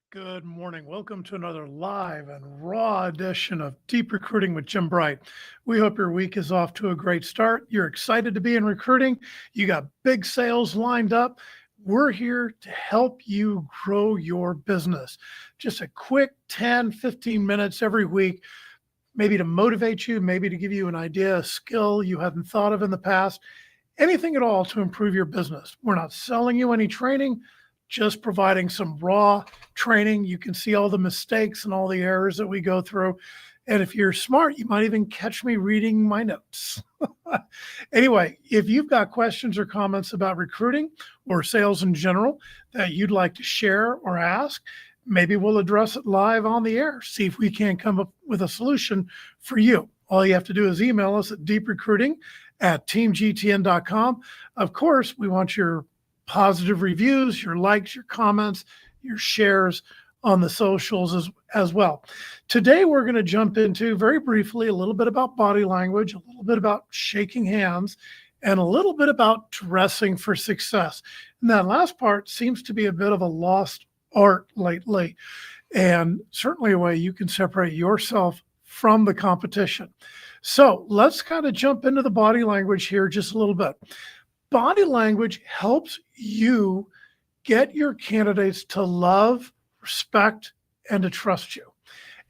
Good morning. Welcome to another live and raw edition of Deep Recruiting with Jim Bright. We hope your week is off to a great start. You're excited to be in recruiting. You got big sales lined up. We're here to help you grow your business. Just a quick 10, 15 minutes every week, maybe to motivate you, maybe to give you an idea, a skill you hadn't thought of in the past, anything at all to improve your business. We're not selling you any training, just providing some raw training. You can see all the mistakes and all the errors that we go through. And if you're smart, you might even catch me reading my notes. Anyway, if you've got questions or comments about recruiting or sales in general that you'd like to share or ask, maybe we'll address it live on the air, see if we can come up with a solution for you. All you have to do is email us at deeprecruiting@teamgtn.com. Of course, we want your positive reviews, your likes, your comments, your shares on the socials as well. Today, we're going to jump into very briefly a little bit about body language, a little bit about shaking hands, and a little bit about dressing for success. And that last part seems to be a bit of a lost art lately, and certainly a way you can separate yourself from the competition. So let's kind of jump into the body language here just a little bit. Body language helps you get your candidates to love, respect, and to trust you.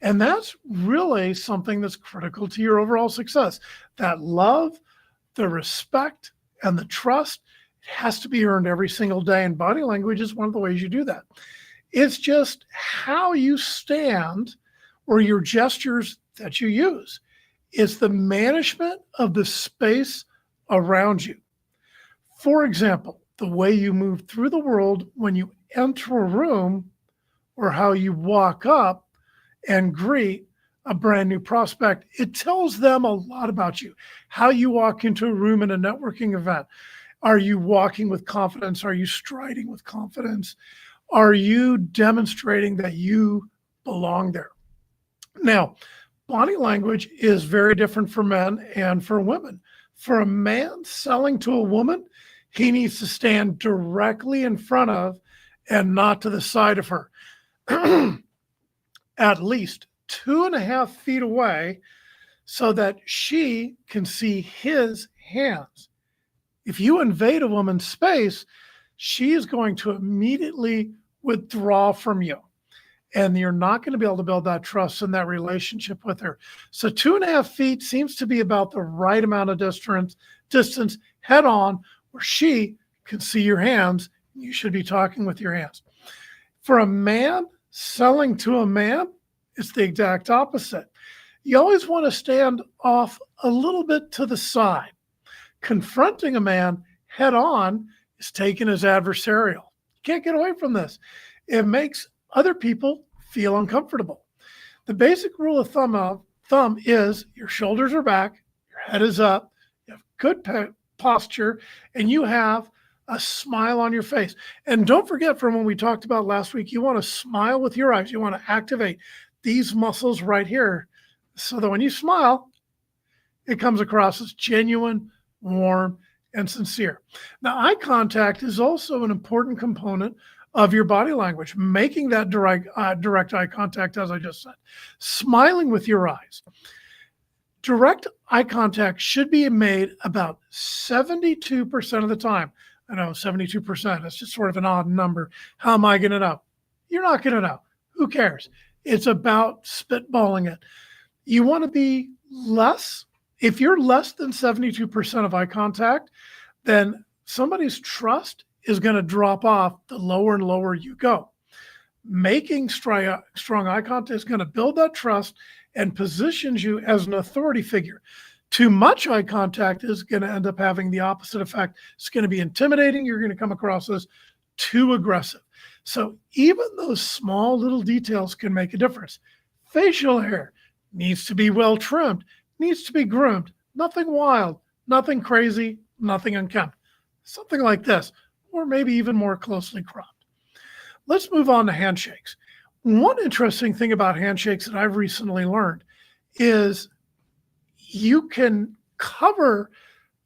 And that's really something that's critical to your overall success. That love, the respect, and the trust, it has to be earned every single day. And body language is one of the ways you do that. It's just how you stand or your gestures that you use. It's the management of the space around you. For example, the way you move through the world when you enter a room, or how you walk up and greet a brand new prospect, it tells them a lot about you. How you walk into a room in a networking event. Are you walking with confidence? Are you striding with confidence? Are you demonstrating that you belong there? Now, body language is very different for men and for women. For a man selling to a woman, he needs to stand directly in front of and not to the side of her, at least 2.5 feet away, so that she can see his hands. If you invade a woman's space, she is going to immediately withdraw from you. And you're not going to be able to build that trust and that relationship with her. So 2.5 feet seems to be about the right amount of distance head on, where she can see your hands. You should be talking with your hands. For a man selling to a man, it's the exact opposite. You always want to stand off a little bit to the side. Confronting a man head on is taken as adversarial. You can't get away from this. It makes other people feel uncomfortable. The basic rule of thumb is your shoulders are back, your head is up, you have good posture, and you have a smile on your face. And don't forget, from when we talked about last week, you want to smile with your eyes. You want to activate these muscles right here so that when you smile, it comes across as genuine, warm, and sincere. Now, eye contact is also an important component of your body language, making that direct eye contact, as I just said, smiling with your eyes. Direct eye contact should be made about 72% of the time. I know 72%, that's just sort of an odd number. How am I going to know? You're not going to know. Who cares? It's about spitballing it. You want to be less. If you're less than 72% of eye contact, then somebody's trust is going to drop off the lower and lower you go. Making strong eye contact is going to build that trust and positions you as an authority figure. Too much eye contact is going to end up having the opposite effect. It's going to be intimidating. You're going to come across as too aggressive. So even those small little details can make a difference. Facial hair needs to be well trimmed, needs to be groomed. Nothing wild, nothing crazy, nothing unkempt. Something like this, or maybe even more closely cropped. Let's move on to handshakes. One interesting thing about handshakes that I've recently learned is you can cover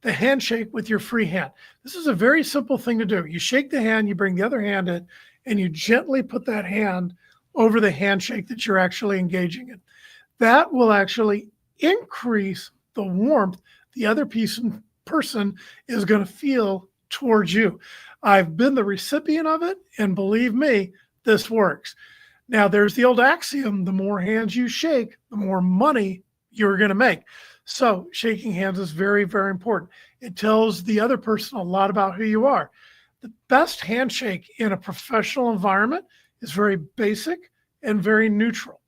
the handshake with your free hand. This is a very simple thing to do. You shake the hand, you bring the other hand in, and you gently put that hand over the handshake that you're actually engaging in. That will actually increase the warmth the other person is going to feel towards you. I've been the recipient of it, and believe me, this works. Now, there's the old axiom, the more hands you shake, the more money you're going to make. So shaking hands is very, very important. It tells the other person a lot about who you are. The best handshake in a professional environment is very basic and very neutral.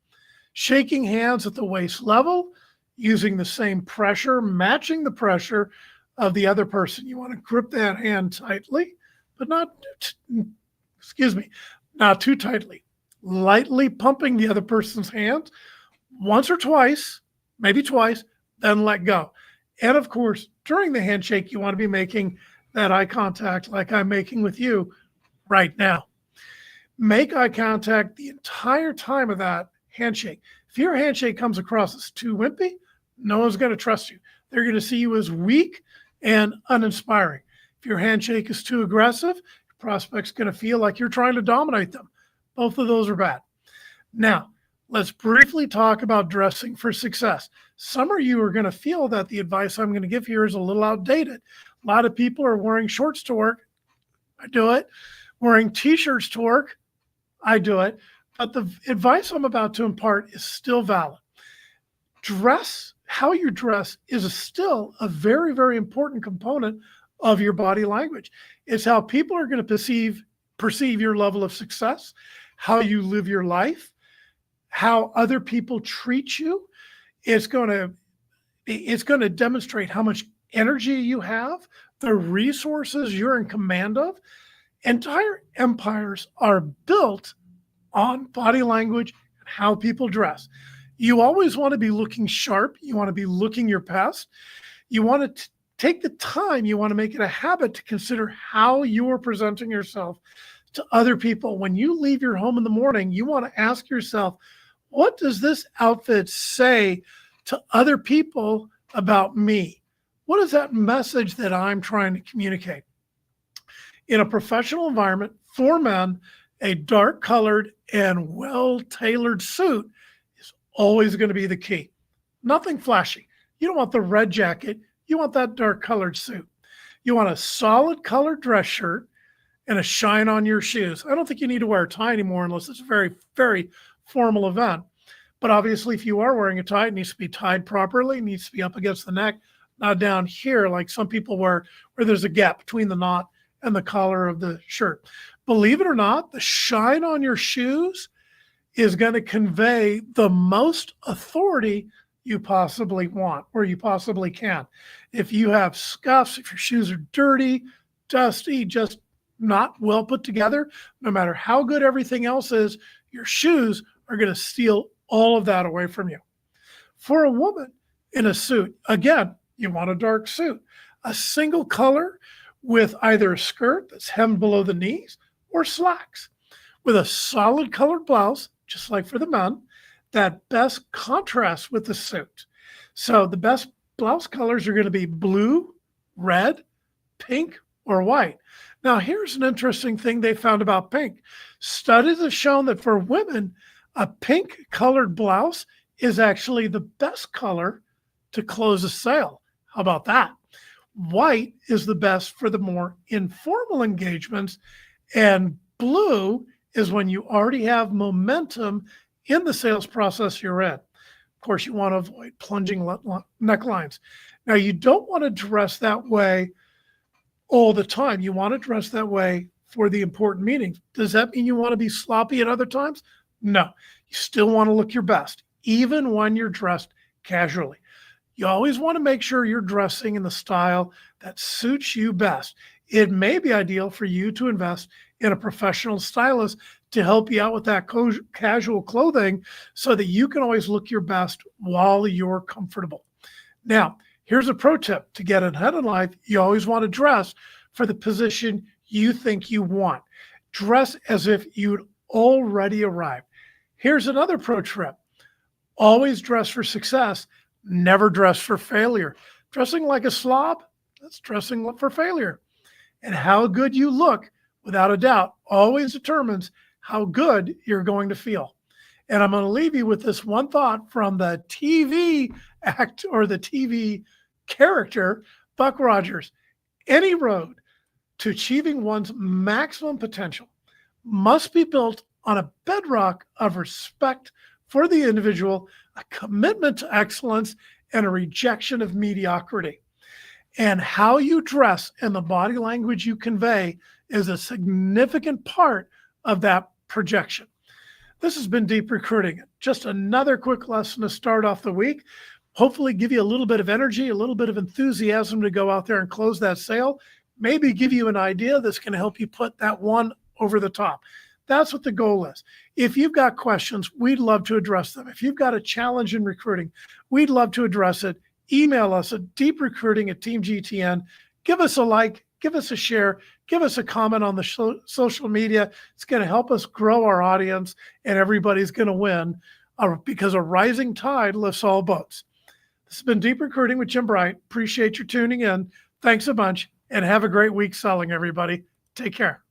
Shaking hands at the waist level, using the same pressure, matching the pressure of the other person. You want to grip that hand tightly, but not too tightly. Lightly pumping the other person's hands once or twice, maybe twice, then let go. And of course, during the handshake, you want to be making that eye contact like I'm making with you right now. Make eye contact the entire time of that handshake. If your handshake comes across as too wimpy, no one's going to trust you. They're going to see you as weak and uninspiring. If your handshake is too aggressive, your prospect's going to feel like you're trying to dominate them. Both of those are bad. Now, let's briefly talk about dressing for success. Some of you are going to feel that the advice I'm going to give here is a little outdated. A lot of people are wearing shorts to work. I do it. Wearing t-shirts to work. I do it. But the advice I'm about to impart is still valid. How you dress is still a very, very important component of your body language. It's how people are going to perceive your level of success, how you live your life, how other people treat you. It's going to demonstrate how much energy you have, the resources you're in command of. Entire empires are built on body language and how people dress. You always want to be looking sharp. You want to be looking your best. You want to take the time. You want to make it a habit to consider how you are presenting yourself to other people. When you leave your home in the morning, you want to ask yourself, what does this outfit say to other people about me? What is that message that I'm trying to communicate? In a professional environment for men, a dark colored and well-tailored suit is always going to be the key. Nothing flashy. You don't want the red jacket. You want that dark colored suit. You want a solid colored dress shirt and a shine on your shoes. I don't think you need to wear a tie anymore unless it's a very, very formal event. But obviously, if you are wearing a tie, it needs to be tied properly. It needs to be up against the neck, not down here like some people wear, where there's a gap between the knot and the collar of the shirt. Believe it or not, the shine on your shoes is going to convey the most authority you possibly want, or you possibly can. If you have scuffs, if your shoes are dirty, dusty, just not well put together, no matter how good everything else is, your shoes are going to steal all of that away from you. For a woman in a suit, again, you want a dark suit, a single color with either a skirt that's hemmed below the knees or slacks, with a solid colored blouse, just like for the men, that best contrasts with the suit. So the best blouse colors are going to be blue, red, pink, or white. Now, here's an interesting thing they found about pink. Studies have shown that for women, a pink colored blouse is actually the best color to close a sale. How about that? White is the best for the more informal engagements, and blue is when you already have momentum in the sales process you're in. Of course, you want to avoid plunging necklines. Now, you don't want to dress that way all the time. You want to dress that way for the important meetings. Does that mean you want to be sloppy at other times? No, you still want to look your best, even when you're dressed casually. You always want to make sure you're dressing in the style that suits you best. It may be ideal for you to invest in a professional stylist to help you out with that casual clothing so that you can always look your best while you're comfortable. Now, here's a pro tip to get ahead in life. You always want to dress for the position you think you want. Dress as if you'd already arrived. Here's another pro tip. Always dress for success. Never dress for failure. Dressing like a slob, that's dressing for failure. And how good you look, without a doubt, always determines how good you're going to feel. And I'm going to leave you with this one thought from the TV act or the TV character, Buck Rogers. Any road to achieving one's maximum potential must be built on a bedrock of respect for the individual, a commitment to excellence, and a rejection of mediocrity. And how you dress and the body language you convey is a significant part of that projection. This has been Deep Recruiting. Just another quick lesson to start off the week. Hopefully give you a little bit of energy, a little bit of enthusiasm to go out there and close that sale. Maybe give you an idea that's going to help you put that one over the top. That's what the goal is. If you've got questions, we'd love to address them. If you've got a challenge in recruiting, we'd love to address it. Email us at deeprecruiting@teamgtn. Give us a like, give us a share, give us a comment on the social media. It's going to help us grow our audience, and everybody's going to win because a rising tide lifts all boats. This has been Deep Recruiting with Jim Bright. Appreciate you tuning in. Thanks a bunch, and have a great week selling, everybody. Take care.